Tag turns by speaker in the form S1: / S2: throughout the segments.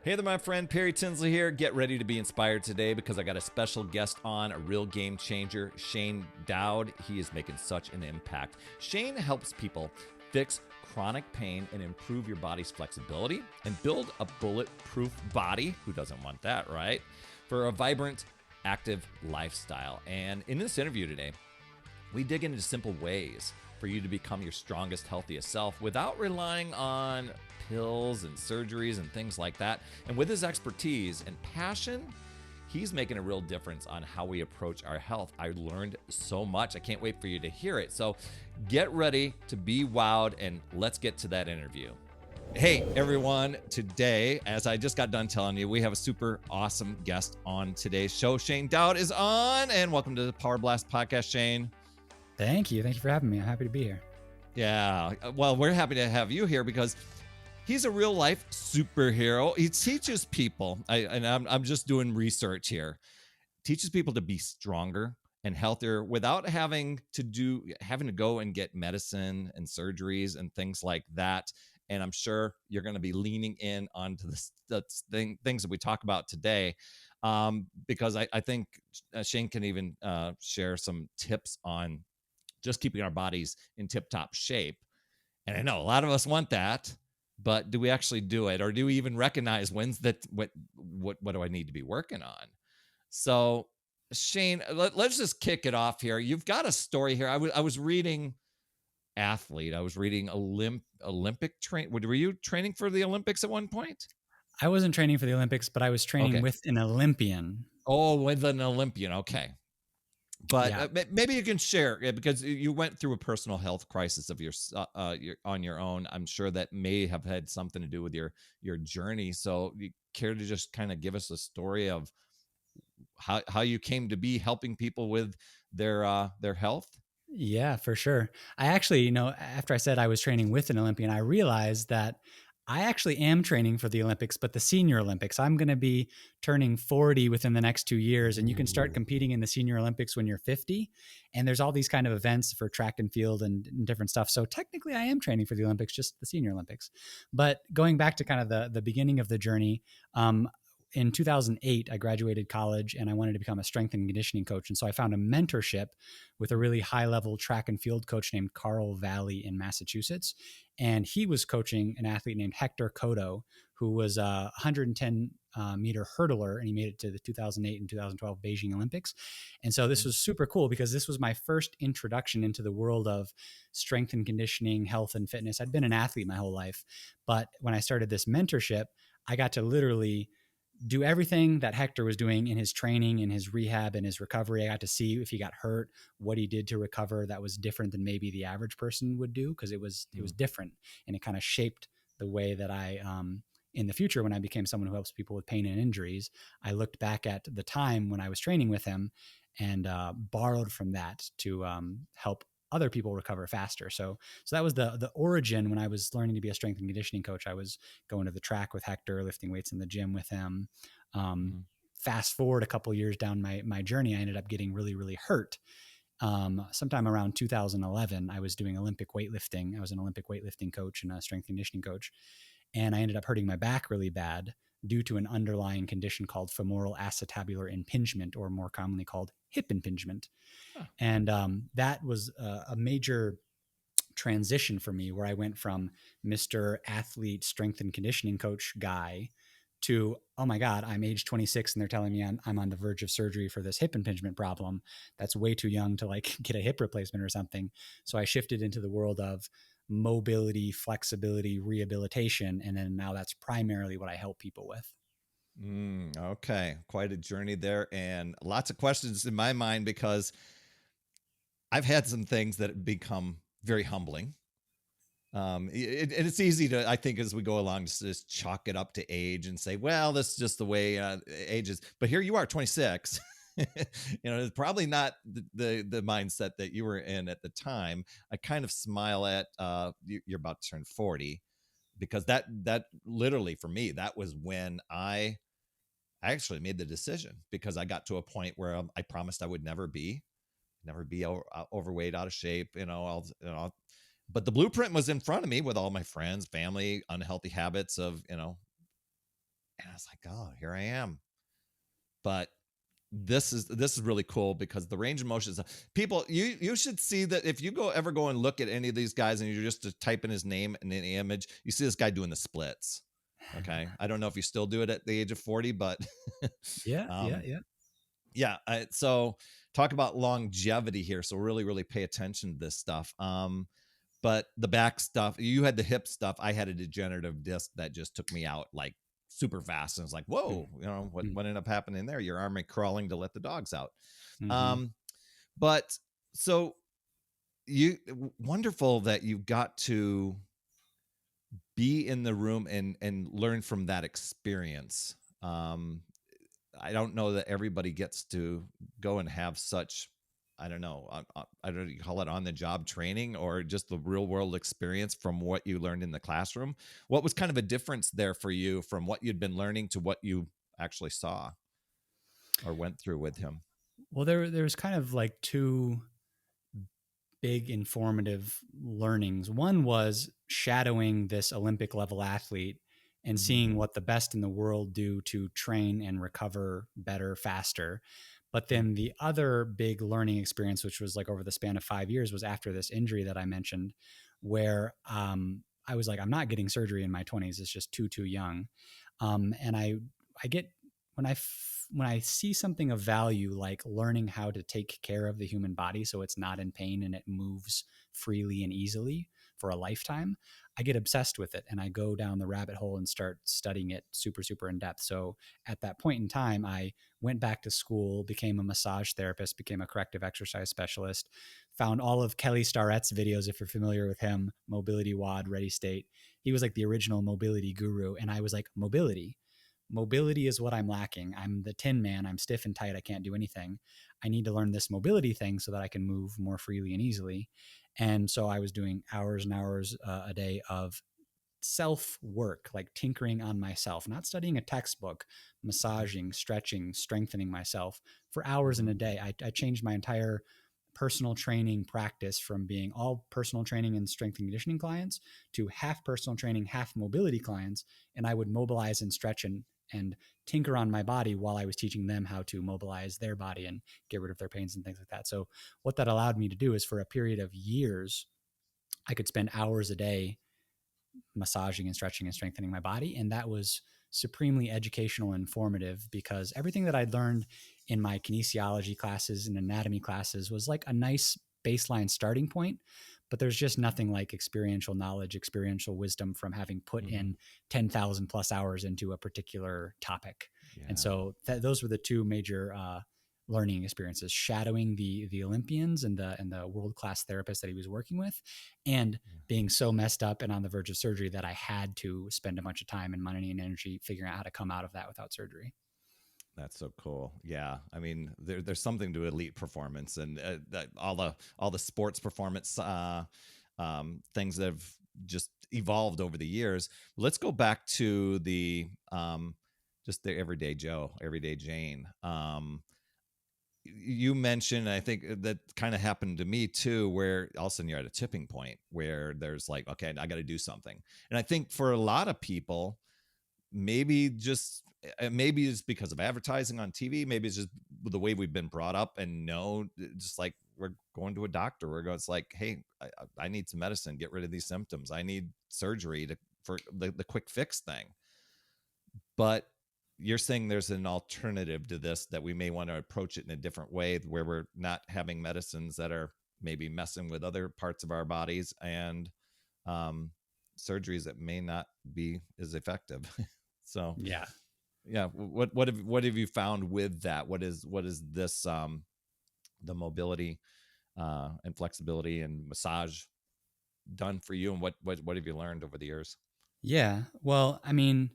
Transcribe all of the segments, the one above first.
S1: Hey there, my friend. Perry Tinsley here. Get ready to be inspired today because I got a special guest on, a real game changer, Shane Dowd. He is making such an impact. Shane helps people fix chronic pain and improve your body's flexibility and build a bulletproof body. Who doesn't want that, right? For a vibrant, active lifestyle. And in this interview today, we dig into simple ways for you to become your strongest, healthiest self without relying on pills and surgeries and things like that. And with his expertise and passion, he's making a real difference on how we approach our health. I learned so much. I can't wait for you to hear it. So get ready to be wowed, and let's get to that interview. Hey everyone, today, as I just got done telling you, we have a super awesome guest on today's show. Shane Dowd is on, and welcome to the Power Blast podcast, Shane.
S2: Thank you. Thank you for having me. I'm happy to be here.
S1: Yeah, well, we're happy to have you here because he's a real life superhero. He teaches people, I'm just doing research here, teaches people to be stronger and healthier without having to go and get medicine and surgeries and things like that. And I'm sure you're going to be leaning in onto things that we talk about today, because I think Shane can even share some tips on just keeping our bodies in tip-top shape. And I know a lot of us want that, but do we actually do it? Or do we even recognize what do I need to be working on? So Shane, let's just kick it off here. You've got a story here. I was reading athlete. I was reading Olympic train. Were you training for the Olympics at one point?
S2: I wasn't training for the Olympics, but I was training
S1: Okay.
S2: with an Olympian.
S1: Oh, with an Olympian. Okay. But
S2: Yeah.
S1: maybe you can share, because you went through a personal health crisis of your on your own. I'm sure that may have had something to do with your journey. So you care to just kind of give us a story of how you came to be helping people with their health?
S2: Yeah, for sure. I actually, after I said I was training with an Olympian, I realized that I actually am training for the Olympics, but the Senior Olympics. I'm going to be turning 40 within the next 2 years, and you can start competing in the Senior Olympics when you're 50. And there's all these kind of events for track and field and different stuff. So technically, I am training for the Olympics, just the Senior Olympics. But going back to kind of the beginning of the journey, in 2008, I graduated college and I wanted to become a strength and conditioning coach. And so I found a mentorship with a really high level track and field coach named Carl Valley in Massachusetts. And he was coaching an athlete named Hector Cotto, who was a 110 meter hurdler, and he made it to the 2008 and 2012 Beijing Olympics. And so this was super cool because this was my first introduction into the world of strength and conditioning, health and fitness. I'd been an athlete my whole life, but when I started this mentorship, I got to literally do everything that Hector was doing in his training, in his rehab, and his recovery. I got to see if he got hurt, what he did to recover that was different than maybe the average person would do, because it was different, and it kind of shaped the way that I in the future, when I became someone who helps people with pain and injuries, I looked back at the time when I was training with him and borrowed from that to help other people recover faster. So that was the origin. When I was learning to be a strength and conditioning coach, I was going to the track with Hector, lifting weights in the gym with him. Fast forward a couple years down my journey, I ended up getting really, really hurt. Sometime around 2011, I was doing Olympic weightlifting. I was an Olympic weightlifting coach and a strength conditioning coach. And I ended up hurting my back really bad due to an underlying condition called femoral acetabular impingement, or more commonly called hip impingement. Huh. And that was a major transition for me, where I went from Mr. Athlete strength and conditioning coach guy to, oh my God, I'm age 26 and they're telling me I'm on the verge of surgery for this hip impingement problem. That's way too young to like get a hip replacement or something. So I shifted into the world of mobility, flexibility, rehabilitation. And then now that's primarily what I help people with.
S1: Okay. Quite a journey there, and lots of questions in my mind because I've had some things that have become very humbling. And it's easy to, I think, as we go along, just chalk it up to age and say, well, that's just the way age is. But here you are, 26. It's probably not the mindset that you were in at the time. I kind of smile at you're about to turn 40, because that literally for me, that was when I actually made the decision, because I got to a point where I promised I would never be overweight, out of shape, but the blueprint was in front of me with all my friends, family, unhealthy habits of, And I was like, oh, here I am. But this is really cool because the range of motion is people, you should see that if you go and look at any of these guys and you're just to type in his name in any image, you see this guy doing the splits. Okay. I don't know if you still do it at the age of 40, but
S2: Yeah, yeah,
S1: um
S2: yeah.
S1: yeah, so talk about longevity here. So really, really pay attention to this stuff. But the back stuff, you had the hip stuff. I had a degenerative disc that just took me out like super fast. And it's like, whoa, what ended up happening there? Your arm crawling to let the dogs out.
S2: Mm-hmm.
S1: But so wonderful that you got to be in the room and learn from that experience. I don't know that everybody gets to go and have such, I don't know, I don't know, you call it on the job training or just the real world experience from what you learned in the classroom. What was kind of a difference there for you from what you'd been learning to what you actually saw or went through with him?
S2: Well, there's kind of like two big informative learnings. One was shadowing this Olympic level athlete and
S1: Mm-hmm.
S2: seeing what the best in the world do to train and recover better, faster. But
S1: Yep.
S2: then the other big learning experience, which was like over the span of 5 years, was after this injury that I mentioned, where I was like, I'm not getting surgery in my 20s. It's just too young. And I get when I see something of value, like learning how to take care of the human body so it's not in pain and it moves freely and easily for a lifetime, I get obsessed with it and I go down the rabbit hole and start studying it super in depth. So at that point in time, I went back to school, became a massage therapist, became a corrective exercise specialist, found all of Kelly Starrett's videos, if you're familiar with him, Mobility WOD, Ready State. He was like the original mobility guru. And I was like, mobility is what I'm lacking. I'm the tin man. I'm stiff and tight. I can't do anything. I need to learn this mobility thing so that I can move more freely and easily. And so I was doing hours and hours a day of self work, like tinkering on myself, not studying a textbook, massaging, stretching, strengthening myself for hours in
S1: Mm-hmm.
S2: a day. I changed my entire personal training practice from being all personal training and strength and conditioning clients to half personal training, half mobility clients. And I would mobilize and stretch and tinker on my body while I was teaching them how to mobilize their body and get rid of their pains and things like that. So what that allowed me to do is for a period of years, I could spend hours a day massaging and stretching and strengthening my body. And that was supremely educational and informative because everything that I'd learned in my kinesiology classes and anatomy classes was like a nice baseline starting point. But there's just nothing like experiential knowledge, experiential wisdom from having put
S1: Mm-hmm.
S2: in 10,000 plus hours into a particular topic. And
S1: Yeah.
S2: so those were the two major learning experiences: shadowing the Olympians and the world class therapists that he was working with, and being so messed up and on the verge of surgery that I had to spend a bunch of time and money and energy figuring out how to come out of that without surgery.
S1: That's so cool. Yeah, I mean, there's something to elite performance and all the sports performance things that have just evolved over the years. Let's go back to the just the everyday Joe, everyday Jane. You mentioned, I think that kind of happened to me too, where all of a sudden you're at a tipping point where there's like, okay, I got to do something. And I think for a lot of people, maybe it's because of advertising on TV. Maybe it's just the way we've been brought up and know, just like we're going to a doctor. We're going, it's like, hey, I need some medicine, get rid of these symptoms. I need surgery for the quick fix thing. But you're saying there's an alternative to this that we may want to approach it in a different way where we're not having medicines that are maybe messing with other parts of our bodies and um, surgeries that may not be as effective. So
S2: Yeah.
S1: yeah, what have you found with that? What is this the mobility and flexibility and massage done for you, and what have you learned over the years?
S2: Yeah. Well, I mean,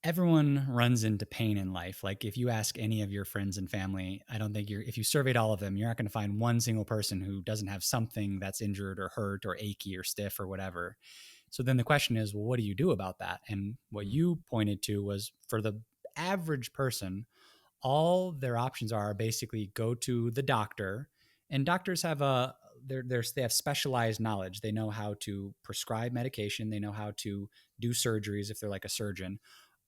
S2: everyone runs into pain in life. Like if you ask any of your friends and family, I don't think if you surveyed all of them, you're not going to find one single person who doesn't have something that's injured or hurt or achy or stiff or whatever. So then the question is, well, what do you do about that? And what
S1: Mm,
S2: you pointed to was for the average person, all their options are basically go to the doctor, and doctors have they have specialized knowledge. They know how to prescribe medication, they know how to do surgeries if they're like a surgeon,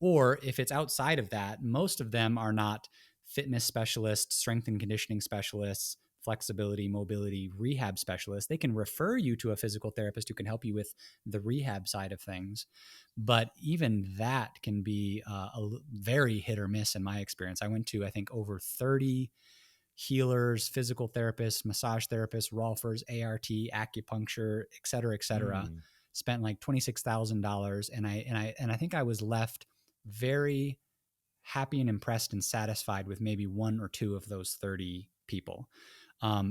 S2: Or if it's outside of that, most of them are not fitness specialists, strength and conditioning specialists, flexibility, mobility, rehab specialists. They can refer you to a physical therapist who can help you with the rehab side of things. But even that can be very hit or miss in my experience. I went to, I think, over 30 healers, physical therapists, massage therapists, rolfers, ART, acupuncture, et cetera, et cetera.
S1: Mm.
S2: Spent like $26,000, and I think I was left very happy and impressed and satisfied with maybe one or two of those 30 people.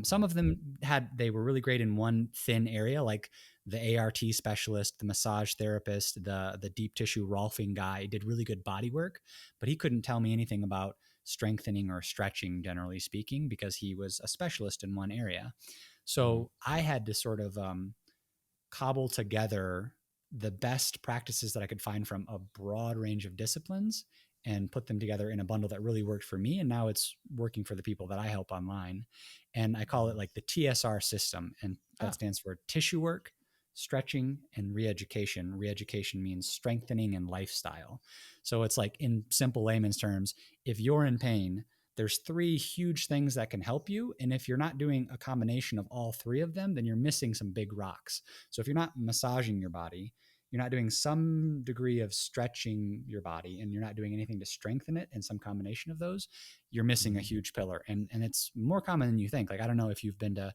S2: Some of them they were really great in one thin area, like the ART specialist, the massage therapist, the deep tissue rolfing guy did really good body work, but he couldn't tell me anything about strengthening or stretching, generally speaking, because he was a specialist in one area.
S1: Mm.
S2: So I had to sort of cobble together the best practices that I could find from a broad range of disciplines and put them together in a bundle that really worked for me. And now it's working for the people that I help online. And I call it like the TSR system. And that
S1: Ah.
S2: stands for tissue work, stretching, and re-education. Re-education means strengthening and lifestyle. So it's like, in simple layman's terms, if you're in pain, there's three huge things that can help you. And if you're not doing a combination of all three of them, then you're missing some big rocks. So if you're not massaging your body, you're not doing some degree of stretching your body, and you're not doing anything to strengthen it in some combination of those, you're missing a
S1: Mm.
S2: huge pillar. And it's more common than you think. Like, I don't know if you've been to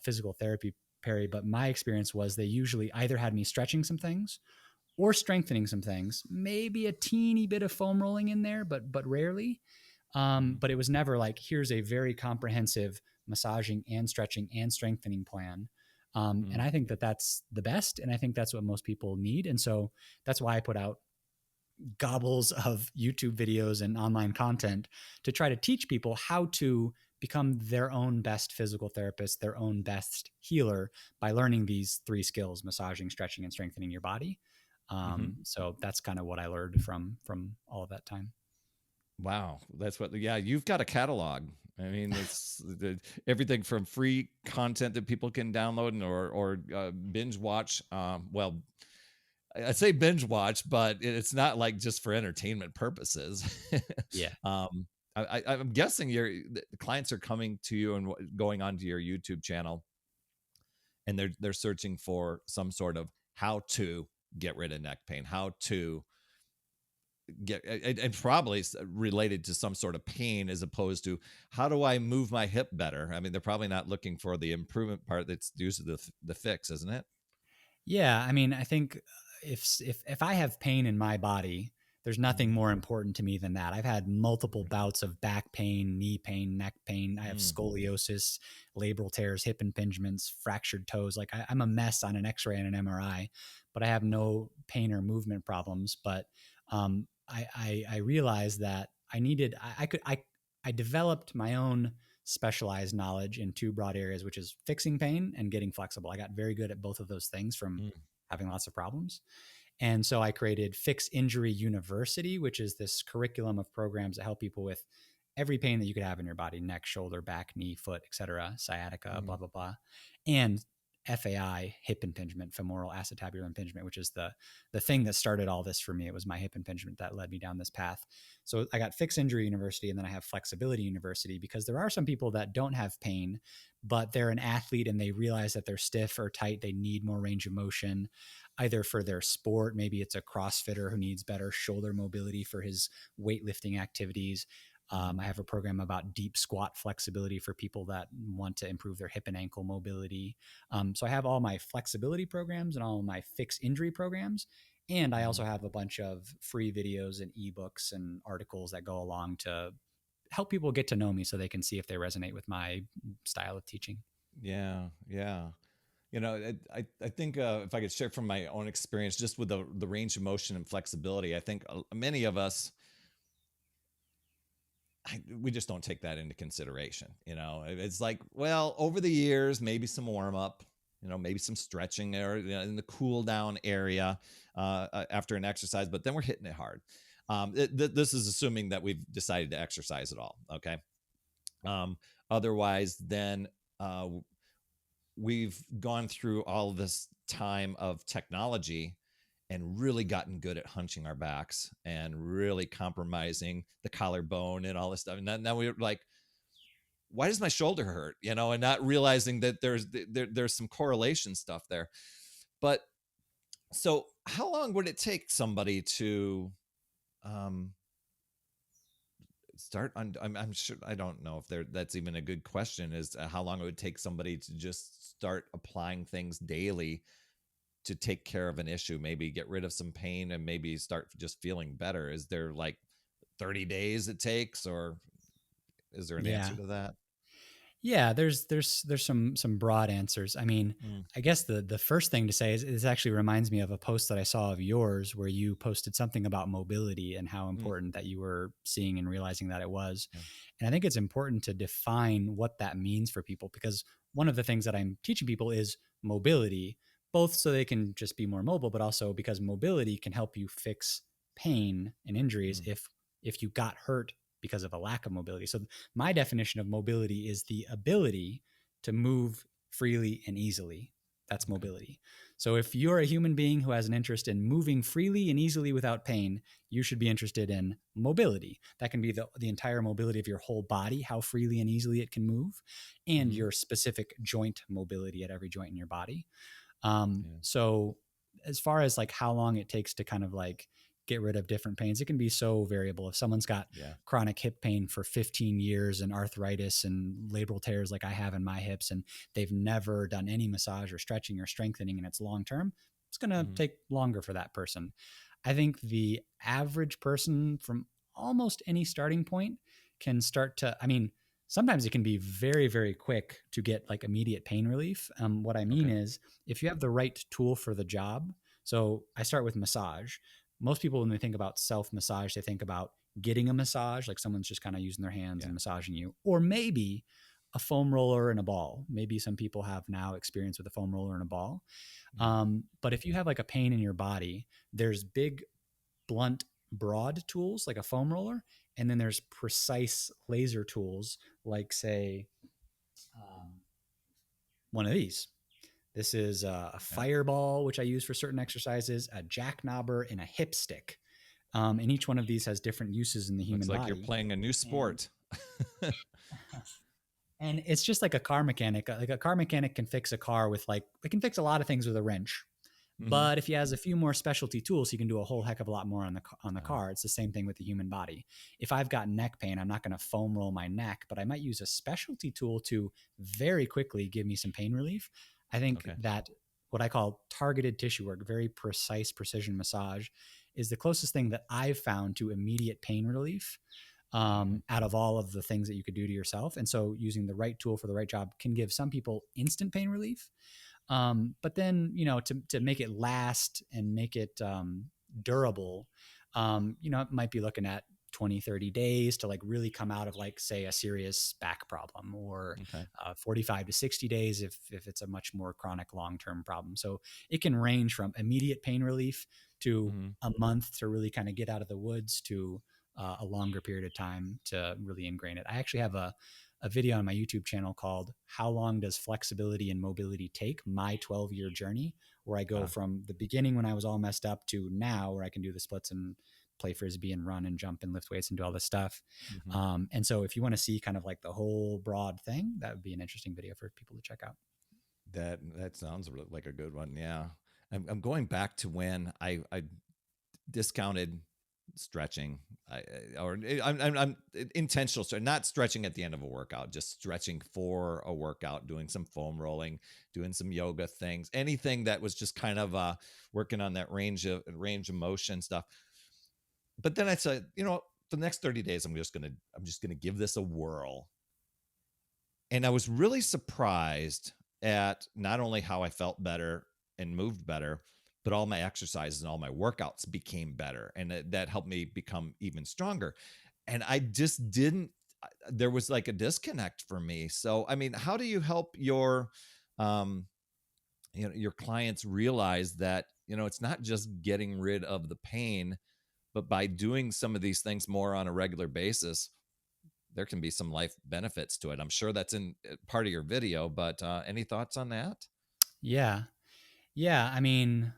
S2: physical therapy, Perry, but my experience was they usually either had me stretching some things or strengthening some things, maybe a teeny bit of foam rolling in there, but rarely.
S1: Mm.
S2: But it was never like, here's a very comprehensive massaging and stretching and strengthening plan. And
S1: Mm.
S2: I think that that's the best. And I think that's what most people need. And so that's why I put out gobbles of YouTube videos and online content to try to teach people how to become their own best physical therapist, their own best healer by learning these three skills: massaging, stretching, and strengthening your body.
S1: Mm-hmm.
S2: So that's kind of what I learned from all of that time.
S1: Wow, that's what. Yeah, you've got a catalog. I mean, it's everything from free content that people can download and or binge watch. Well, I say binge watch, but it's not like just for entertainment purposes.
S2: Yeah.
S1: um, I'm guessing the clients are coming to you and going onto your YouTube channel, and they're searching for some sort of how to get rid of neck pain, how to get, and probably related to some sort of pain, as opposed to how do I move my hip better. I mean, they're probably not looking for the improvement part that's due to the fix, isn't it?
S2: Yeah, I mean, I think if I have pain in my body, there's nothing
S1: Mm.
S2: more important to me than that. I've had multiple bouts of back pain, knee pain, neck pain. I have
S1: Mm.
S2: scoliosis, labral tears, hip impingements, fractured toes. Like, I'm a mess on an X-ray and an MRI, but I have no pain or movement problems. But I realized that I developed my own specialized knowledge in two broad areas, which is fixing pain and getting flexible. I got very good at both of those things from
S1: Mm.
S2: having lots of problems. And so I created Fix Injury University, which is this curriculum of programs that help people with every pain that you could have in your body: neck, shoulder, back, knee, foot, etc., sciatica, blah,
S1: Mm.
S2: blah, blah. And FAI, hip impingement, femoral acetabular impingement, which is the thing that started all this for me. It was my hip impingement that led me down this path. So I got Fix Injury University, and then I have Flexibility University, because there are some people that don't have pain, but they're an athlete and they realize that they're stiff or tight. They need more range of motion, either for their sport. Maybe it's a CrossFitter who needs better shoulder mobility for his weightlifting activities.
S1: Mm.
S2: I have a program about deep squat flexibility for people that want to improve their hip and ankle mobility. So I have all my flexibility programs and all my fix injury programs. And I also
S1: Mm.
S2: have a bunch of free videos and ebooks and articles that go along to help people get to know me so they can see if they resonate with my style of teaching.
S1: Yeah, yeah. You know, I think if I could share from my own experience, just with the range of motion and flexibility, I think many of us, we just don't take that into consideration. You know, it's like, well, over the years, maybe some warm up, you know, maybe some stretching or, you know, in the cool down area after an exercise, but then we're hitting it hard. This is assuming that we've decided to exercise at all. Okay. Um, Otherwise, then uh, we've gone through all this time of technology, and really gotten good at hunching our backs and really compromising the collarbone and all this stuff. And now we're like, why does my shoulder hurt? And not realizing that there's some correlation stuff there. But so how long would it take somebody to um, start on? I'm sure, I don't know if that's even a good question, is how long it would take somebody to just start applying things daily to take care of an issue, maybe get rid of some pain and maybe start just feeling better. Is there like 30 days it takes, or is there an
S2: Yeah.
S1: answer to that?
S2: Yeah, there's some broad answers. I mean,
S1: Mm,
S2: I guess the first thing to say is this actually reminds me of a post that I saw of yours where you posted something about mobility and how
S1: mm,
S2: important that you were seeing and realizing that it was.
S1: yeah,
S2: And I think it's important to define what that means for people, because one of the things that I'm teaching people is mobility, both so they can just be more mobile, but also because mobility can help you fix pain and injuries
S1: mm,
S2: if you got hurt because of a lack of mobility. So my definition of mobility is the ability to move freely and easily. That's
S1: okay,
S2: mobility. So if you're a human being who has an interest in moving freely and easily without pain, you should be interested in mobility. That can be the entire mobility of your whole body, how freely and easily it can move, and
S1: mm-hmm,
S2: your specific joint mobility at every joint in your body.
S1: yeah,
S2: So as far as like how long it takes to kind of like get rid of different pains, it can be so variable. If someone's got
S1: yeah,
S2: chronic hip pain for 15 years and arthritis and labral tears like I have in my hips, and they've never done any massage or stretching or strengthening, and it's long term, it's going to
S1: mm-hmm,
S2: take longer for that person. I think the average person from almost any starting point can start to, I mean, sometimes it can be very, very quick to get like immediate pain relief. What I mean
S1: okay,
S2: is, if you have the right tool for the job, so I start with massage. Most people, when they think about self massage, they think about getting a massage, like someone's just kind of using their hands
S1: yeah,
S2: and massaging you, or maybe a foam roller and a ball. Maybe some people have now experience with a foam roller and a ball.
S1: mm,
S2: But if you have like a pain in your body, there's big, blunt, broad tools like a foam roller, and then there's precise laser tools like, say, um, one of these. This is a
S1: yeah.
S2: fireball, which I use for certain exercises, a jackknobber, and a hip stick. And each one of these has different uses in the
S1: Looks
S2: human
S1: like you're
S2: body.
S1: playing a new
S2: And
S1: sport.
S2: and it's just like a car mechanic. Like a car mechanic can fix a car with like, it can fix a lot of things with a wrench.
S1: Mm-hmm.
S2: But if he has a few more specialty tools, he can do a whole heck of a lot more on the
S1: Oh,
S2: car. It's the same thing with the human body. If I've got neck pain, I'm not going to foam roll my neck, but I might use a specialty tool to very quickly give me some pain relief. I think
S1: okay,
S2: that what I call targeted tissue work, very precise precision massage, is the closest thing that I've found to immediate pain relief
S1: okay,
S2: out of all of the things that you could do to yourself. And so using the right tool for the right job can give some people instant pain relief. But then, to make it last and make it durable, it might be looking at 20, 30 days to like really come out of like, say, a serious back problem, or
S1: okay,
S2: 45 to 60 days if it's a much more chronic long-term problem. So it can range from immediate pain relief to
S1: mm-hmm,
S2: a month to really kind of get out of the woods, to a longer period of time to really ingrain it. I actually have a video on my YouTube channel called "How Long Does Flexibility and Mobility Take? My 12-Year Journey," where I go
S1: ah,
S2: from the beginning when I was all messed up to now where I can do the splits and play frisbee and run and jump and lift weights and do all this stuff.
S1: mm-hmm.
S2: And so if you want to see kind of like the whole broad thing, that would be an interesting video for people to check out.
S1: That sounds like a good one. Yeah, I'm going back to when I discounted stretching. I'm intentional, so not stretching at the end of a workout, just stretching for a workout, doing some foam rolling, doing some yoga things, anything that was just kind of working on that range of motion stuff. But then I said, for the next 30 days, I'm just gonna give this a whirl. And I was really surprised at not only how I felt better and moved better, but all my exercises and all my workouts became better. And that helped me become even stronger. And I just didn't, there was like a disconnect for me. So, I mean, how do you help um, your clients realize that, it's not just getting rid of the pain, but by doing some of these things more on a regular basis, there can be some life benefits to it. I'm sure that's in part of your video, but any thoughts on that?
S2: Yeah. Yeah. I mean,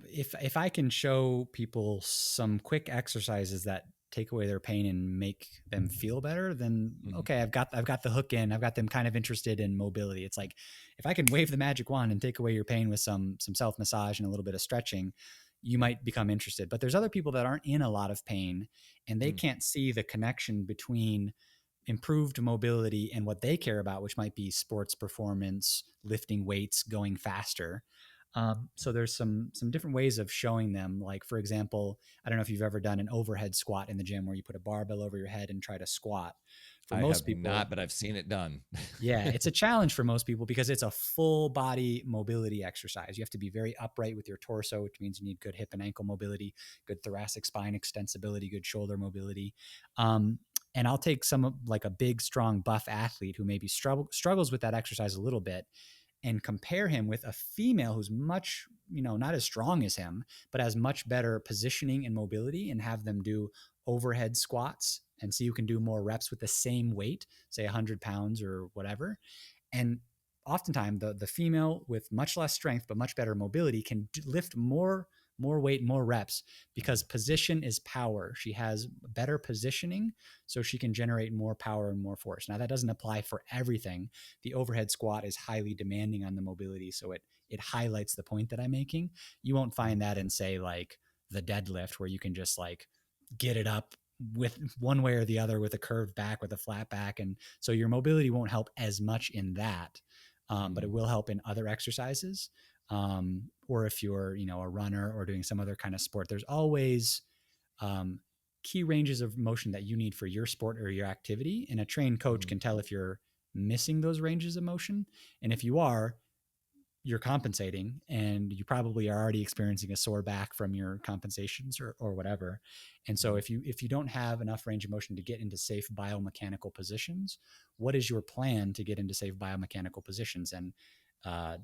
S2: if I can show people some quick exercises that take away their pain and make them feel better, then
S1: Mhm.
S2: okay, I've got the hook in. I've got them kind of interested in mobility. It's like if I can wave the magic wand and take away your pain with some self massage and a little bit of stretching, you might become interested. But there's other people that aren't in a lot of pain and they
S1: Mm.
S2: can't see the connection between improved mobility and what they care about, which might be sports performance, lifting weights, going faster. So there's some different ways of showing them. Like for example, I don't know if you've ever done an overhead squat in the gym where you put a barbell over your head and try to squat. For
S1: I
S2: most
S1: have
S2: people,
S1: not, but I've seen it done.
S2: yeah, it's a challenge for most people because it's a full body mobility exercise. You have to be very upright with your torso, which means you need good hip and ankle mobility, good thoracic spine extensibility, good shoulder mobility. And I'll take like a big, strong, buff athlete who maybe struggles with that exercise a little bit and compare him with a female who's much, not as strong as him, but has much better positioning and mobility, and have them do overhead squats and see who can do more reps with the same weight, say 100 pounds or whatever. And oftentimes the female with much less strength but much better mobility can lift more weight, more reps, because position is power. She has better positioning, so she can generate more power and more force. Now that doesn't apply for everything. The overhead squat is highly demanding on the mobility, so it highlights the point that I'm making. You won't find that in, say, like the deadlift, where you can just like get it up with one way or the other with a curved back, with a flat back. And so your mobility won't help as much in that, but it will help in other exercises. Or if you're, a runner or doing some other kind of sport, there's always um, key ranges of motion that you need for your sport or your activity. And a trained coach
S1: Mhm.
S2: can tell if you're missing those ranges of motion. And if you are, you're compensating, and you probably are already experiencing a sore back from your compensations or whatever. And so
S1: Mhm.
S2: if you don't have enough range of motion to get into safe biomechanical positions, what is your plan to get into safe biomechanical positions? And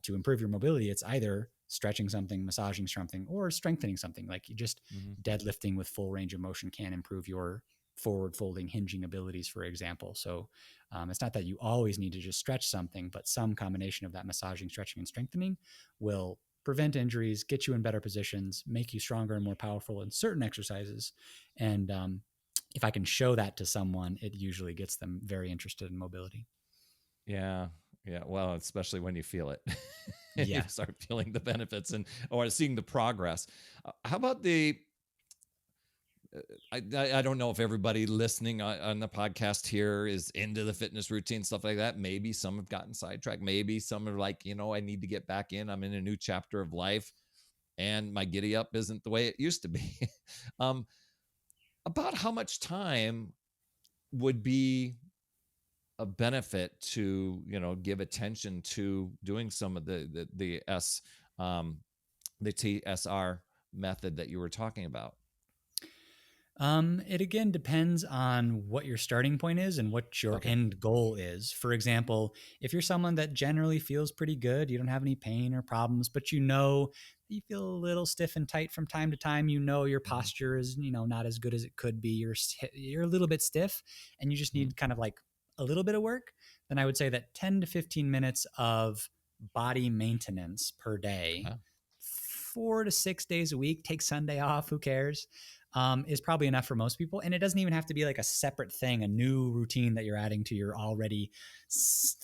S2: to improve your mobility, it's either stretching something, massaging something, or strengthening something. Like you just
S1: Mhm.
S2: deadlifting with full range of motion can improve your forward folding hinging abilities, for example. So it's not that you always need to just stretch something, but some combination of that massaging, stretching, and strengthening will prevent injuries, get you in better positions, make you stronger and more powerful in certain exercises. And if I can show that to someone, it usually gets them very interested in mobility.
S1: Yeah. Yeah. Well, especially when you feel it and you
S2: Yeah.
S1: start feeling the benefits and or seeing the progress. How about the I don't know if everybody listening on the podcast here is into the fitness routine, stuff like that. Maybe some have gotten sidetracked. Maybe some are like, I need to get back in. I'm in a new chapter of life and my giddy up isn't the way it used to be. um, about how much time would be a benefit to, give attention to doing some of the um, the TSR method that you were talking about?
S2: It again depends on what your starting point is and what your
S1: Okay.
S2: end goal is. For example, if you're someone that generally feels pretty good, you don't have any pain or problems, but you feel a little stiff and tight from time to time, your
S1: Mhm.
S2: posture is, not as good as it could be. You're a little bit stiff and you just
S1: Mhm.
S2: need kind of like a little bit of work. Then I would say that 10 to 15 minutes of body maintenance per day,
S1: Ah,
S2: 4 to 6 days a week, take Sunday off, who cares? Is probably enough for most people. And it doesn't even have to be like a separate thing, a new routine that you're adding to your already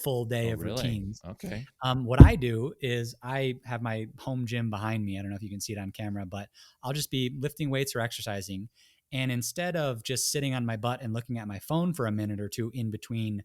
S2: full day
S1: oh,
S2: of
S1: really?
S2: routines.
S1: Okay.
S2: What I do is I have my home gym behind me. I don't know if you can see it on camera, but I'll just be lifting weights or exercising. And instead of just sitting on my butt and looking at my phone for a minute or two in between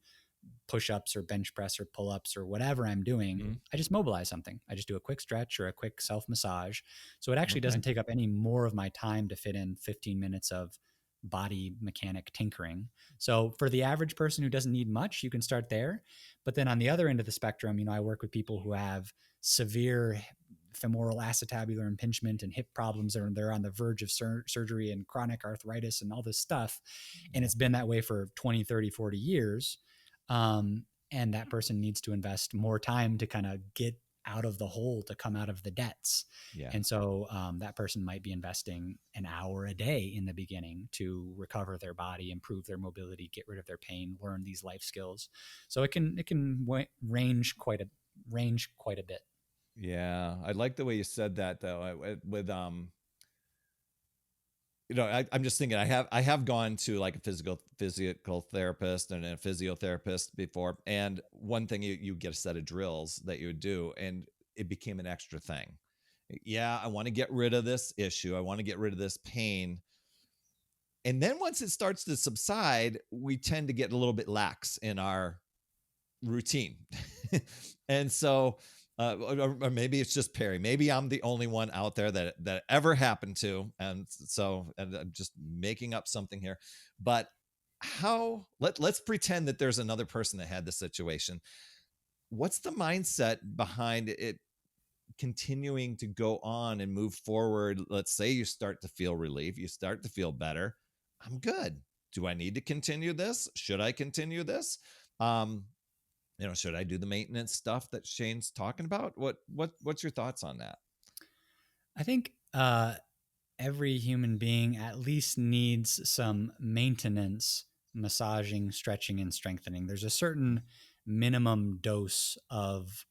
S2: push-ups or bench press or pull-ups or whatever I'm doing,
S1: Mhm.
S2: I just mobilize something. I just do a quick stretch or a quick self-massage. So it actually
S1: Okay.
S2: doesn't take up any more of my time to fit in 15 minutes of body mechanic tinkering. So for the average person who doesn't need much, you can start there. But then on the other end of the spectrum, I work with people who have severe femoral acetabular impingement and hip problems, and they're on the verge of surgery and chronic arthritis and all this stuff. And
S1: Yeah.
S2: it's been that way for 20, 30, 40 years. Um, and that person needs to invest more time to kind of get out of the hole, to come out of the debts.
S1: Yeah.
S2: And so that person might be investing an hour a day in the beginning to recover their body, improve their mobility, get rid of their pain, learn these life skills. So it can range quite a bit.
S1: Yeah, I like the way you said that though. With I'm just thinking I have gone to like a physical therapist and a physiotherapist before, and one thing you get a set of drills that you would do, and it became an extra thing. Yeah, I want to get rid of this issue. I want to get rid of this pain. And then once it starts to subside, we tend to get a little bit lax in our routine. And so, or maybe it's just Perry. Maybe I'm the only one out there that ever happened to, and so, and I'm just making up something here. But let's pretend that there's another person that had the situation. What's the mindset behind it continuing to go on and move forward? Let's say you start to feel relief, you start to feel better. I'm good. Do I need to continue this? Should I continue this? Um, should I do the maintenance stuff that Shane's talking about? What's your thoughts on that?
S2: I think every human being at least needs some maintenance, massaging, stretching, and strengthening. There's a certain minimum dose of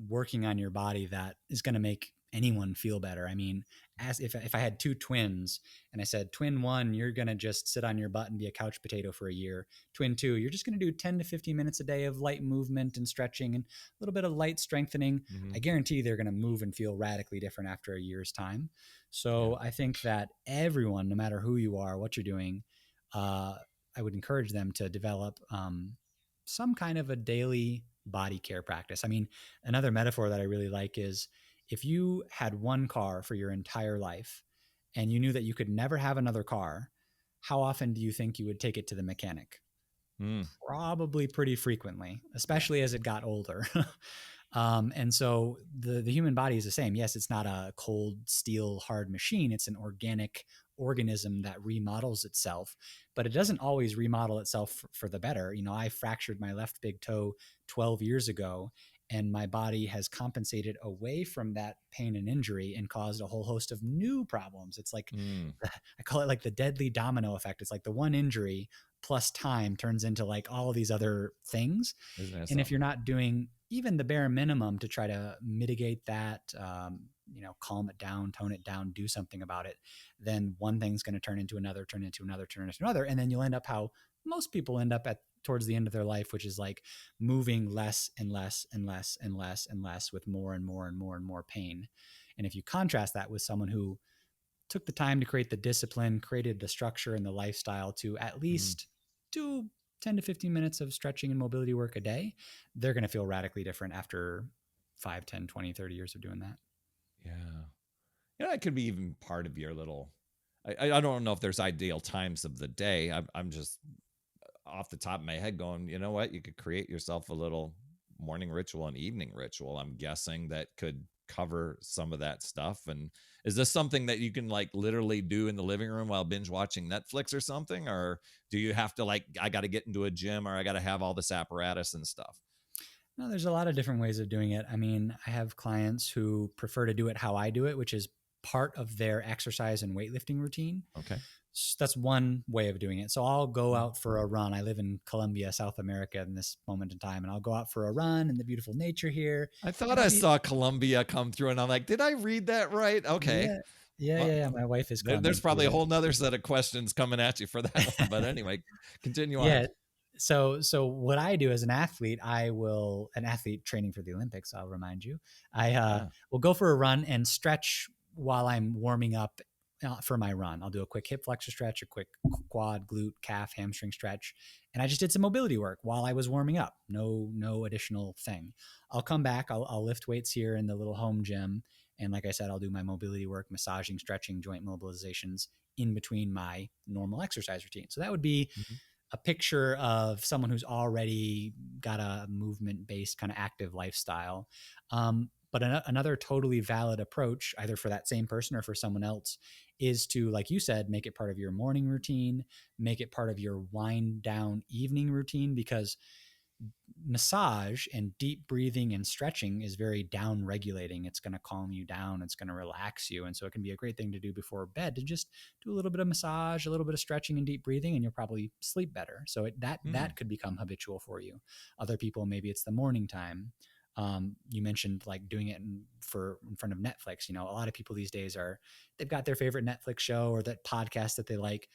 S2: working on your body that is going to make anyone feel better. I mean, as if I had two twins and I said, twin one, you're going to just sit on your butt and be a couch potato for a year. Twin two, you're just going to do 10 to 15 minutes a day of light movement and stretching and a little bit of light strengthening.
S1: Mm-hmm.
S2: I guarantee they're going to move and feel radically different after a year's time. So
S1: Yeah.
S2: I think that everyone, no matter who you are, what you're doing, I would encourage them to develop some kind of a daily body care practice. I mean, another metaphor that I really like is if you had one car for your entire life and you knew that you could never have another car, how often do you think you would take it to the mechanic?
S1: Mm.
S2: Probably pretty frequently,
S1: Yeah.
S2: especially as it got older. And so the human body is the same. Yes, it's not a cold steel hard machine. It's an organic organism that remodels itself, but it doesn't always remodel itself for the better. You know, I fractured my left big toe 12 years ago, and my body has compensated away from that pain and injury and caused a whole host of new problems. It's like,
S1: Mm.
S2: I call it like the deadly domino effect. It's like the one injury plus time turns into like all these other things.
S1: Isn't that
S2: And if you're
S1: something?
S2: not doing even the bare minimum to try to mitigate that, calm it down, tone it down, do something about it, then one thing's going to turn into another, turn into another, turn into another. And then you'll end up how most people end up at towards the end of their life, which is like moving less and less and less and less and less with more and more and more and more pain. And if you contrast that with someone who took the time to create the discipline, created the structure and the lifestyle to at
S1: Mm.
S2: least do 10 to 15 minutes of stretching and mobility work a day, they're going to feel radically different after 5, 10, 20, 30 years of doing that.
S1: Yeah. It could be even part of your little. I don't know if there's ideal times of the day. I'm just off the top of my head going, you know what? You could create yourself a little morning ritual and evening ritual. I'm guessing that could cover some of that stuff. And is this something that you can like literally do in the living room while binge watching Netflix or something? Or do you have to like, I got to get into a gym or I got to have all this apparatus and stuff?
S2: No, there's a lot of different ways of doing it. I mean, I have clients who prefer to do it how I do it, which is part of their exercise and weightlifting routine.
S1: Okay.
S2: That's one way of doing it. So I'll go out for a run. I live in Colombia, South America in this moment in time, and I'll go out for a run in the beautiful nature here.
S1: I thought
S2: And I'll
S1: I
S2: be,
S1: saw Columbia come through and I'm like, did I read that right? Okay.
S2: yeah, yeah,
S1: Well,
S2: yeah, yeah. My wife is
S1: there's
S2: Colombian
S1: probably a
S2: too.
S1: whole nother set of questions coming at you for that one. But anyway, continue on.
S2: Yeah. So what I do as an athlete, an athlete training for the Olympics, I'll remind you, I
S1: Yeah.
S2: will go for a run and stretch while I'm warming up for my run. I'll do a quick hip flexor stretch, a quick quad, glute, calf, hamstring stretch. And I just did some mobility work while I was warming up. No additional thing. I'll come back. I'll lift weights here in the little home gym. And like I said, I'll do my mobility work, massaging, stretching, joint mobilizations in between my normal exercise routine. So that would be
S1: Mhm.
S2: a picture of someone who's already got a movement based kind of active lifestyle. But another totally valid approach, either for that same person or for someone else, is to, like you said, make it part of your morning routine, make it part of your wind down evening routine, because massage and deep breathing and stretching is very down regulating. It's going to calm you down. It's going to relax you. And so it can be a great thing to do before bed, to just do a little bit of massage, a little bit of stretching and deep breathing, and you'll probably sleep better. So that
S1: Hmm.
S2: could become habitual for you. Other people, maybe it's the morning time. You mentioned like doing it in front of Netflix. A lot of people these days they've got their favorite Netflix show or that podcast that they like.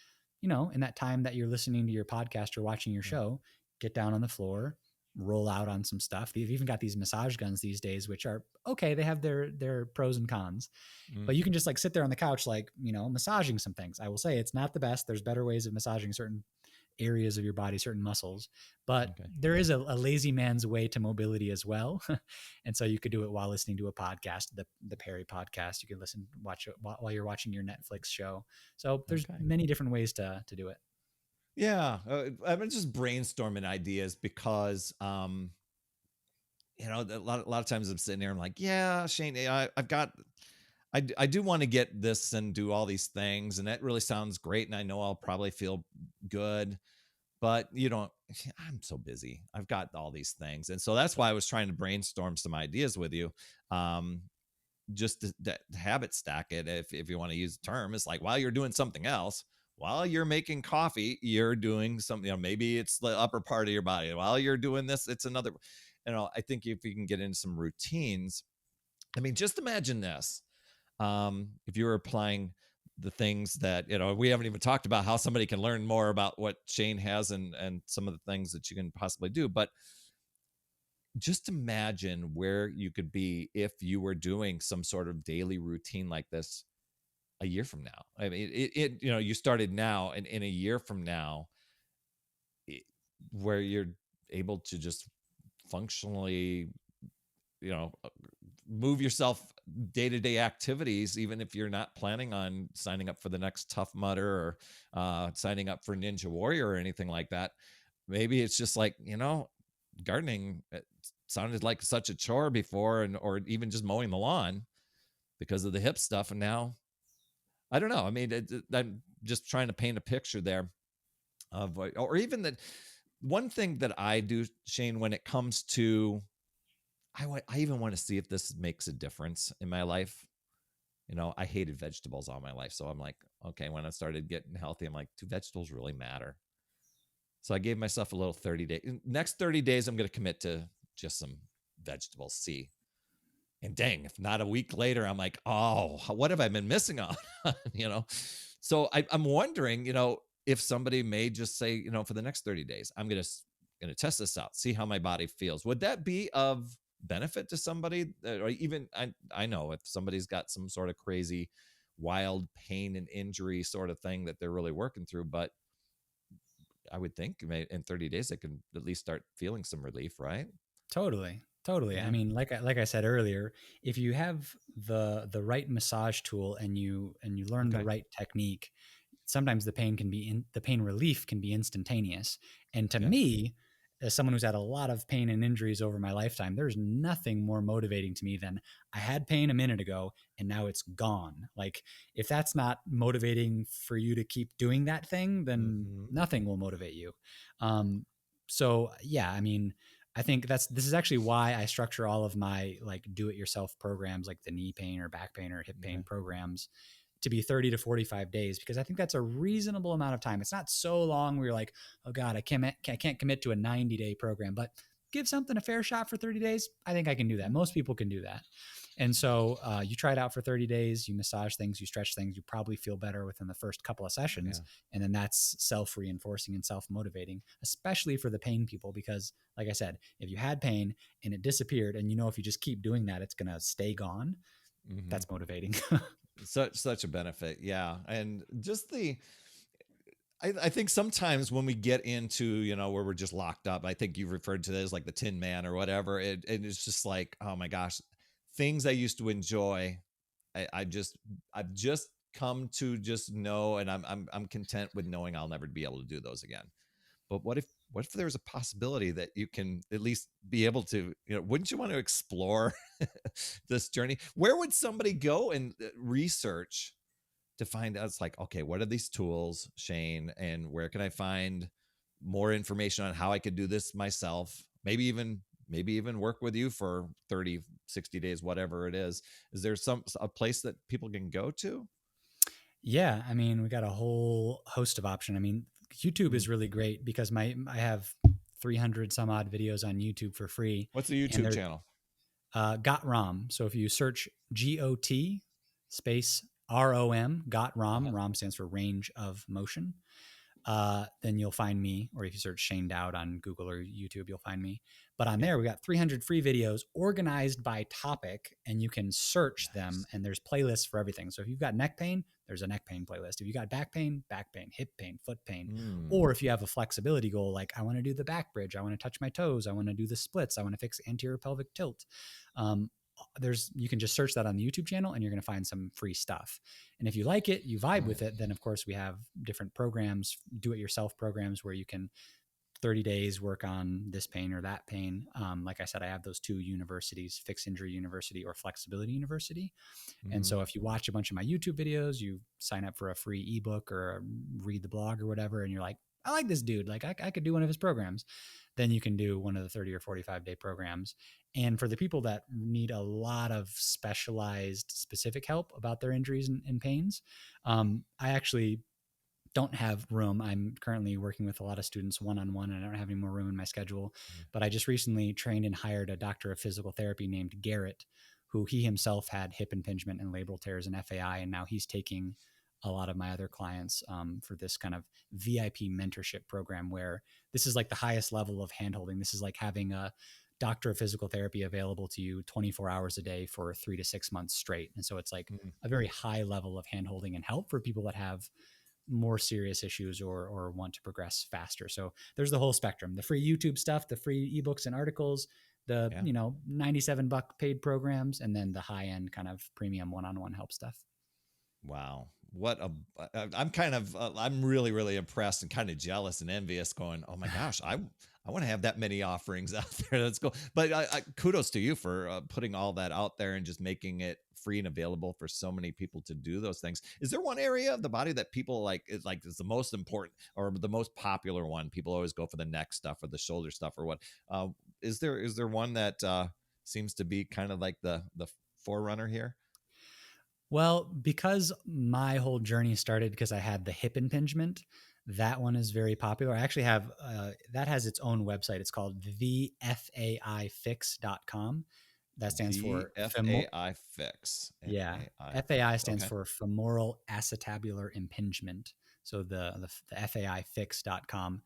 S2: In that time that you're listening to your podcast or watching your show, get down on the floor, roll out on some stuff. They've even got these massage guns these days, which are okay. They have their pros and cons, but you can just like sit there on the couch, like, massaging some things. I will say it's not the best. There's better ways of massaging certain areas of your body, certain muscles, but
S1: Okay.
S2: there is a lazy man's way to mobility as well. And so you could do it while listening to a podcast, the Perry podcast. You can watch it while you're watching your Netflix show. So there's
S1: Okay.
S2: many different ways to do it.
S1: Yeah, I've been just brainstorming ideas because, a lot of times I'm sitting there, I'm like, yeah, Shane, I've got, I do want to get this and do all these things, and that really sounds great, and I know I'll probably feel good, but I'm so busy. I've got all these things, and so that's why I was trying to brainstorm some ideas with you. Just to habit stack it, if you want to use the term. It's like while you're doing something else, while you're making coffee, you're doing something. Maybe it's the upper part of your body. While you're doing this, it's another. I think if you can get into some routines, I mean, just imagine this. If you were applying the things that, we haven't even talked about how somebody can learn more about what Shane has and some of the things that you can possibly do, but just imagine where you could be if you were doing some sort of daily routine like this a year from now. I mean, you started now, and in a year from now, where you're able to just functionally, you know, move yourself day-to-day activities, even if you're not planning on signing up for the next Tough Mudder or signing up for Ninja Warrior or anything like that. Maybe it's just like, gardening sounded like such a chore before, or even just mowing the lawn because of the hip stuff. And now, I don't know. I mean, I'm just trying to paint a picture there of, or even that one thing that I do, Shane, when it comes to, I even want to see if this makes a difference in my life. I hated vegetables all my life. So I'm like, okay, when I started getting healthy, I'm like, do vegetables really matter? So I gave myself a little 30-day. Next 30 days, I'm going to commit to just some vegetables. See. And dang, if not a week later, I'm like, oh, what have I been missing on? So I'm wondering, if somebody may just say, for the next 30 days, I'm going to test this out, see how my body feels. Would that be of benefit to somebody? Or even, I know if somebody's got some sort of crazy, wild pain and injury sort of thing that they're really working through, but I would think in 30 days, they can at least start feeling some relief, right?
S2: Totally. Totally. I
S1: Yeah.
S2: mean, like I said earlier, if you have the right massage tool and you learn the
S1: Okay.
S2: right technique, sometimes the pain relief can be instantaneous. And to
S1: Yeah.
S2: me, as someone who's had a lot of pain and injuries over my lifetime, there's nothing more motivating to me than I had pain a minute ago and now it's gone. Like, if that's not motivating for you to keep doing that thing, then
S1: Mm-hmm.
S2: nothing will motivate you. So yeah, I mean, I think this is actually why I structure all of my like do it yourself programs, like the knee pain or back pain or hip pain
S1: Okay.
S2: programs, to be 30 to 45 days, because I think that's a reasonable amount of time. It's not so long where you're like, oh God, I can't commit to a 90-day program, but give something a fair shot for 30 days. I think I can do that. Most people can do that. And so you try it out for 30 days, you massage things, you stretch things, you probably feel better within the first couple of
S1: Yeah.
S2: sessions. And then that's self-reinforcing and self-motivating, especially for the pain people, because like I said, if you had pain and it disappeared and if you just keep doing that, it's going to stay gone.
S1: Mm-hmm.
S2: That's motivating.
S1: Such a benefit. Yeah. And just I think sometimes when we get into, where we're just locked up, I think you've referred to it as like the Tin Man or whatever. It's just like, oh my gosh, things I used to enjoy. I've just come to just know, and I'm content with knowing I'll never be able to do those again. But what if there's a possibility that you can at least be able to, wouldn't you want to explore this journey? Where would somebody go and research to find out? It's like, okay, what are these tools, Shane, and where can I find more information on how I could do this myself? Maybe even work with you for 30, 60 days, whatever it is. Is there a place that people can go to?
S2: Yeah, I mean, we got a whole host of options. I mean, YouTube
S1: Hmm.
S2: is really great because I have 300 some odd videos on YouTube for free,
S1: What's the
S2: and
S1: YouTube channel?
S2: GotROM. So if you search GOT space ROM, GotROM,
S1: Uh-huh.
S2: ROM stands for range of motion. Then you'll find me. Or if you search Shane Dowd on Google or YouTube, you'll find me. But on
S1: Okay.
S2: there, we got 300 free videos organized by topic, and you can search them.
S1: Nice.
S2: And there's playlists for everything. So if you've got neck pain, there's a neck pain playlist. If you got back pain, hip pain, foot pain.
S1: Mm.
S2: Or if you have a flexibility goal, like I want to do the back bridge, I want to touch my toes, I want to do the splits, I want to fix anterior pelvic tilt. Um, you can just search that on the YouTube channel and you're going to find some free stuff. And if you like it, you vibe with it, then of course we have different programs, do it yourself programs where you can 30 days work on this pain or that pain. Like I said, I have those two universities, Fix Injury University or Flexibility University. And
S1: Mm-hmm.
S2: so if you watch a bunch of my YouTube videos, you sign up for a free ebook or read the blog or whatever, and you're like, I like this dude, like I could do one of his programs, then you can do one of the 30 or 45-day programs. And for the people that need a lot of specialized, specific help about their injuries and pains, I actually don't have room. I'm currently working with a lot of students one-on-one, and I don't have any more room in my schedule. But I just recently trained and hired a doctor of physical therapy named Garrett, who he himself had hip impingement and labral tears in FAI, and now he's taking a lot of my other clients for this kind of VIP mentorship program, where this is like the highest level of handholding. This is like having a doctor of physical therapy available to you 24 hours a day for 3 to 6 months straight. And so it's like
S1: Mm-hmm.
S2: a very high level of handholding and help for people that have more serious issues or want to progress faster. So there's the whole spectrum, the free YouTube stuff, the free ebooks and articles, the,
S1: Yeah.
S2: 97 buck paid programs, and then the high end kind of premium one-on-one help stuff.
S1: Wow. What a, I'm kind of, I'm really, really impressed and kind of jealous and envious going, oh my gosh, I want to have that many offerings out there. That's cool. But kudos to you for putting all that out there and just making it free and available for so many people to do those things. Is there one area of the body that people is the most important or the most popular one? People always go for the neck stuff or the shoulder stuff or what? Is there one that seems to be kind of like the forerunner here?
S2: Well, because my whole journey started because I had the hip impingement, that one is very popular. I actually have that has its own website. It's called the FAIFix.com. That stands
S1: The
S2: for
S1: FAI Fix.
S2: yeah.
S1: FAI
S2: FAI
S1: Fix.
S2: stands
S1: Okay.
S2: for femoral acetabular impingement. So the FAIFix.com.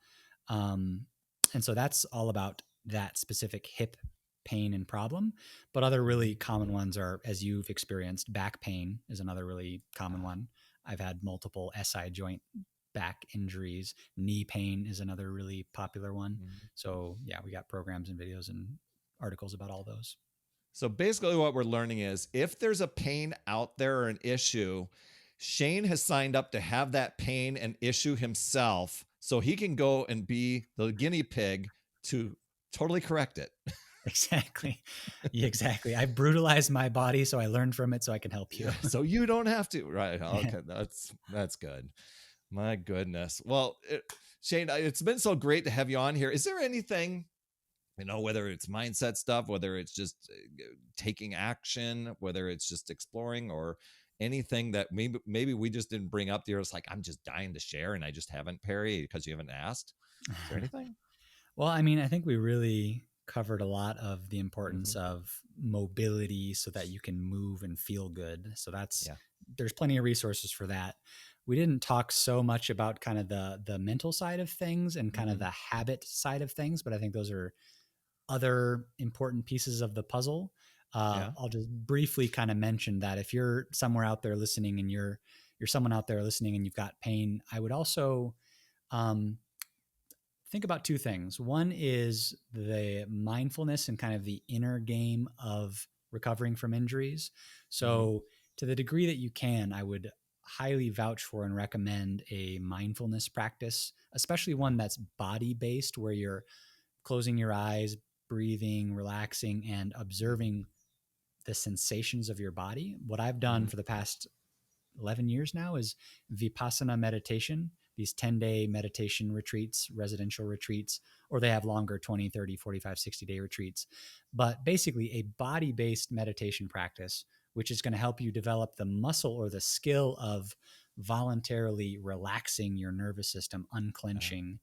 S2: Um, and so that's all about that specific hip pain and problem. But other
S1: Mm-hmm.
S2: really common ones are, as you've experienced, back pain is another really common
S1: Ah,
S2: one. I've had multiple SI joint back injuries. Knee pain is another really popular one.
S1: mhm.
S2: So yeah, we got programs and videos and articles about all those.
S1: So basically, what we're learning is if there's a pain out there or an issue, Shane has signed up to have that pain and issue himself so he can go and be the guinea pig to totally correct it.
S2: Exactly. Yeah, exactly. I brutalized my body, so I learned from it so I can help you.
S1: Yeah, so you don't have to. Right.
S2: Yeah.
S1: Okay. That's good. My goodness. Well, Shane, it's been so great to have you on here. Is there anything, whether it's mindset stuff, whether it's just taking action, whether it's just exploring or anything that maybe we just didn't bring up there? It's like, I'm just dying to share and I just haven't, Perry, because you haven't asked. Is there anything?
S2: Well, I mean, I think we really covered a lot of the
S1: Mm-hmm.
S2: importance of mobility so that you can move and feel good. So
S1: Yeah.
S2: there's plenty of resources for that. We didn't talk so much about kind of the mental side of things and kind of
S1: Mm-hmm.
S2: the habit side of things, but I think those are other important pieces of the puzzle.
S1: Yeah.
S2: I'll just briefly kind of mention that if you're somewhere out there listening and you're someone out there listening and you've got pain, I would also um, think about two things. One is the mindfulness and kind of the inner game of recovering from injuries.
S1: Mm-hmm.
S2: So, to the degree that you can, I would highly vouch for and recommend a mindfulness practice, especially one that's body based, where you're closing your eyes, breathing, relaxing, and observing the sensations of your body. What I've done
S1: Mm-hmm.
S2: for the past 11 years now is Vipassana meditation, these 10-day meditation retreats, residential retreats, or they have longer 20, 30, 45, 60-day retreats. But basically, a body based meditation practice, which is going to help you develop the muscle or the skill of voluntarily relaxing your nervous system,
S1: Uh,
S2: unclenching,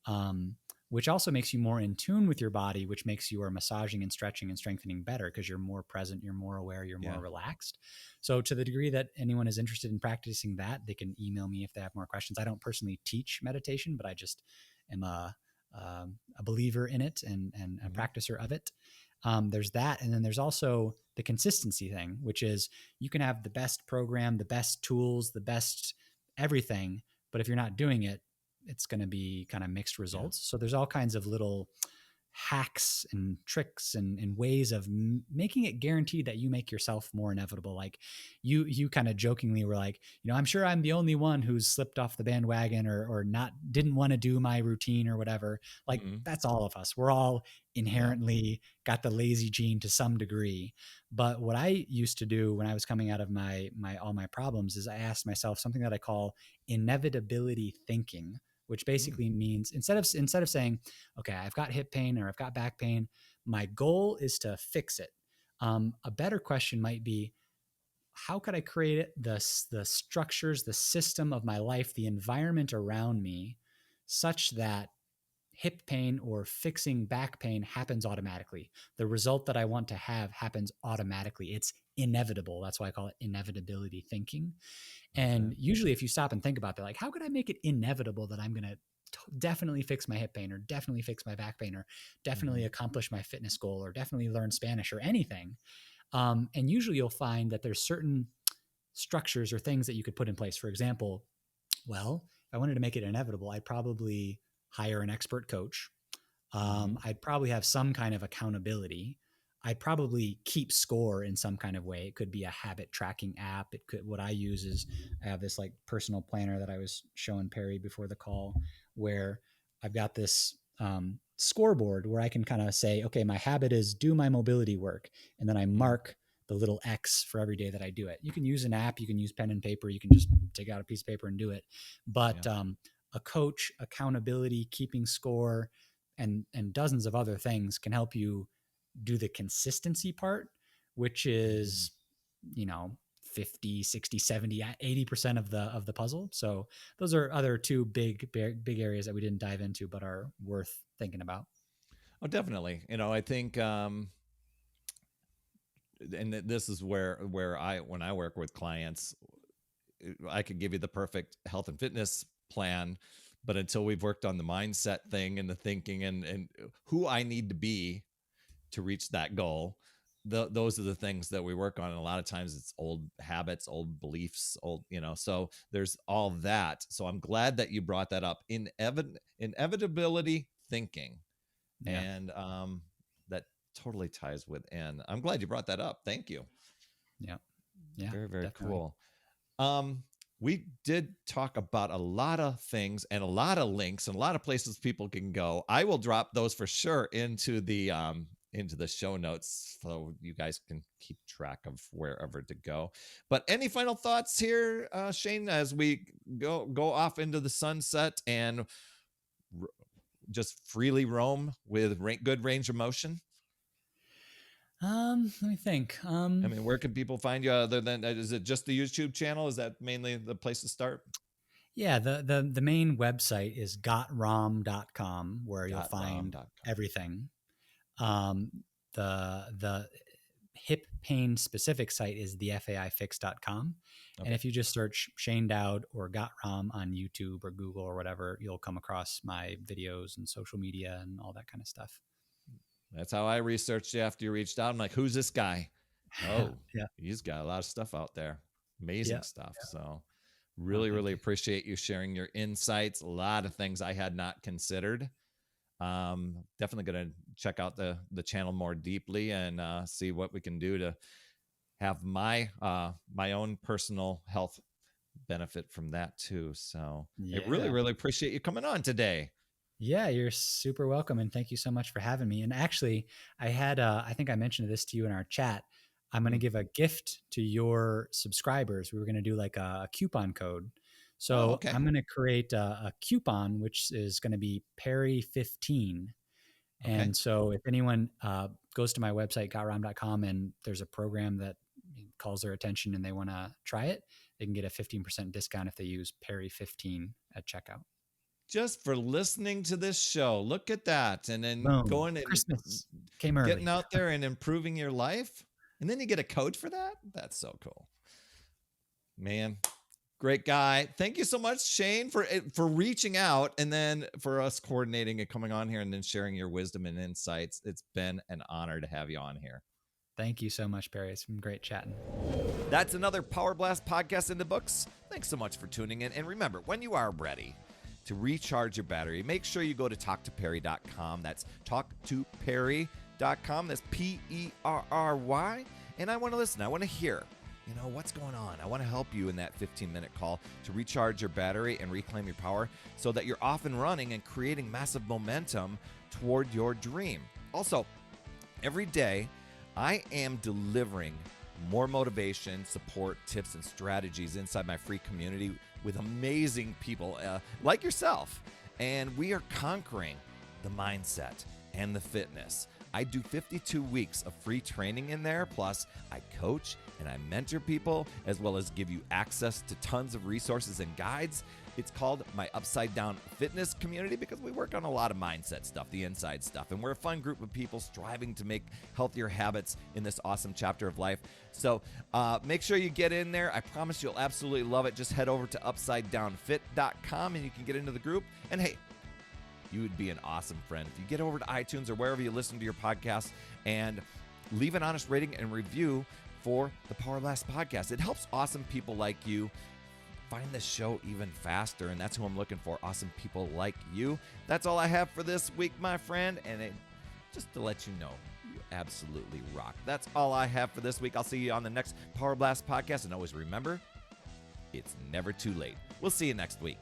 S2: um, which also makes you more in tune with your body, which makes your massaging and stretching and strengthening better because you're more present, you're more aware, you're
S1: Yeah.
S2: more relaxed. So, to the degree that anyone is interested in practicing that, they can email me if they have more questions. I don't personally teach meditation, but I just am a believer in it and a
S1: Mm-hmm.
S2: practicer of it. There's that. And then there's also the consistency thing, which is you can have the best program, the best tools, the best everything. But if you're not doing it, it's going to be kind of mixed
S1: Yeah.
S2: results. So there's all kinds of little hacks and tricks and ways of making it guaranteed that you make yourself more inevitable. Like you kind of jokingly were like, I'm sure I'm the only one who's slipped off the bandwagon or not didn't want to do my routine or whatever. Like
S1: Mm-hmm.
S2: that's all of us. We're all
S1: Yeah.
S2: inherently got the lazy gene to some degree. But what I used to do when I was coming out of my all my problems is I asked myself something that I call inevitability thinking, which
S1: Mm.
S2: basically means instead of saying, okay, I've got hip pain or I've got back pain, my goal is to fix it. A better question might be, how could I create the structures, the system of my life, the environment around me, such that hip pain or fixing back pain happens automatically. The result that I want to have happens automatically. It's inevitable. That's why I call it inevitability thinking.
S1: Okay.
S2: And usually, if you stop and think about that, like, how could I make it inevitable that I'm going to definitely fix my hip pain or definitely fix my back pain or
S1: Mm-hmm.
S2: definitely accomplish my fitness goal or definitely learn Spanish or anything? And usually, you'll find that there's certain structures or things that you could put in place. For example, well, if I wanted to make it inevitable, I'd probably hire an expert coach.
S1: Mm-hmm.
S2: I'd probably have some kind of accountability. I'd probably keep score in some kind of way. It could be a habit tracking app. It could, what I use is I have this like personal planner that I was showing Perry before the call, where I've got this scoreboard where I can kind of say, okay, my habit is do my mobility work. And then I
S1: Mm.
S2: mark the little X for every day that I do it. You can use an app, you can use pen and paper, you can just take out a piece of paper and do it. But
S1: Yeah.
S2: a coach, accountability, keeping score, and dozens of other things can help you do the consistency part, which
S1: Mm.
S2: is, you know, 50, 60, 70, 80% of the puzzle. So those are other two big areas that we didn't dive into but are worth thinking about.
S1: Oh, definitely. I think, and this is where when I work with clients, I could give you the perfect health and fitness plan, but until we've worked on the mindset thing and the thinking and who I need to be to reach that goal, those are the things that we work on. And a lot of times it's old habits, old beliefs, so there's all that. So I'm glad that you brought that up. Inevitability thinking.
S2: Yeah.
S1: And that totally ties with N. I'm glad you brought that up. Thank you.
S2: Yeah. Yeah,
S1: Very, very
S2: definitely.
S1: cool. Um, we did talk about a lot of things and a lot of links and a lot of places people can go. I will drop those for sure into the show notes so you guys can keep track of wherever to go. But any final thoughts here, Shane, as we go off into the sunset and r- just freely roam with good range of motion?
S2: Let me think.
S1: I mean, where can people find you other than is it just the YouTube channel? Is that mainly the place to start?
S2: Yeah, the main website is GotROM.com, where you'll find
S1: GotROM.com.
S2: everything. Um, the hip pain specific site is the FAIFix.com. And
S1: Okay.
S2: if you just search Shane Dowd or GotROM on YouTube or Google or whatever, you'll come across my videos and social media and all that kind of stuff.
S1: That's how I researched you after you reached out. I'm like, who's this guy? Oh,
S2: Yeah.
S1: he's got a lot of stuff out there. Amazing
S2: Yeah.
S1: stuff. So
S2: Oh,
S1: really,
S2: thank
S1: really
S2: you.
S1: appreciate you sharing your insights. A lot of things I had not considered. Definitely going to check out the channel more deeply and see what we can do to have my own personal health benefit from that too. So I really,
S2: Yeah.
S1: really appreciate you coming on today.
S2: Yeah, you're super welcome. And thank you so much for having me. And actually, I think I mentioned this to you in our chat. I'm going to
S1: Mm.
S2: give a gift to your subscribers. We were going to do like a coupon code.
S1: Oh,
S2: So
S1: okay.
S2: I'm going to create a coupon, which is going to be Perry 15.
S1: Okay.
S2: And so if anyone goes to my website, gotrom.com, and there's a program that calls their attention and they want to try it, they can get a 15% discount if they use Perry 15 at checkout.
S1: just for listening to this show. Look at that. And then
S2: Boom.
S1: going and
S2: Christmas came early.
S1: getting out there and improving your life. And then you get a code for that. That's so cool. Man, great guy. Thank you so much, Shane, for reaching out and then for us coordinating and coming on here and then sharing your wisdom and insights. It's been an honor to have you on here.
S2: Thank you so much, Perry. It's been great chatting.
S1: That's another Power Blast podcast in the books. Thanks so much for tuning in. And remember, when you are ready to recharge your battery, make sure you go to talktoperry.com. That's talktoperry.com. That's Perry. And I want to listen. I want to hear, what's going on. I want to help you in that 15-minute call to recharge your battery and reclaim your power so that you're off and running and creating massive momentum toward your dream. Also, every day, I am delivering more motivation, support, tips, and strategies inside my free community with amazing people like yourself. And we are conquering the mindset and the fitness. I do 52 weeks of free training in there. Plus, I coach and I mentor people, as well as give you access to tons of resources and guides. It's called my Upside Down Fitness community because we work on a lot of mindset stuff, the inside stuff. And we're a fun group of people striving to make healthier habits in this awesome chapter of life. So make sure you get in there. I promise you'll absolutely love it. Just head over to upsidedownfit.com and you can get into the group. And hey, you would be an awesome friend if you get over to iTunes or wherever you listen to your podcast and leave an honest rating and review for the Power Blast podcast. It helps awesome people like you find the show even faster, and that's who I'm looking for, awesome people like you. That's all I have for this week, my friend, and just to let you know, you absolutely rock. That's all I have for this week. I'll see you on the next Power Blast podcast, and always remember, it's never too late. We'll see you next week.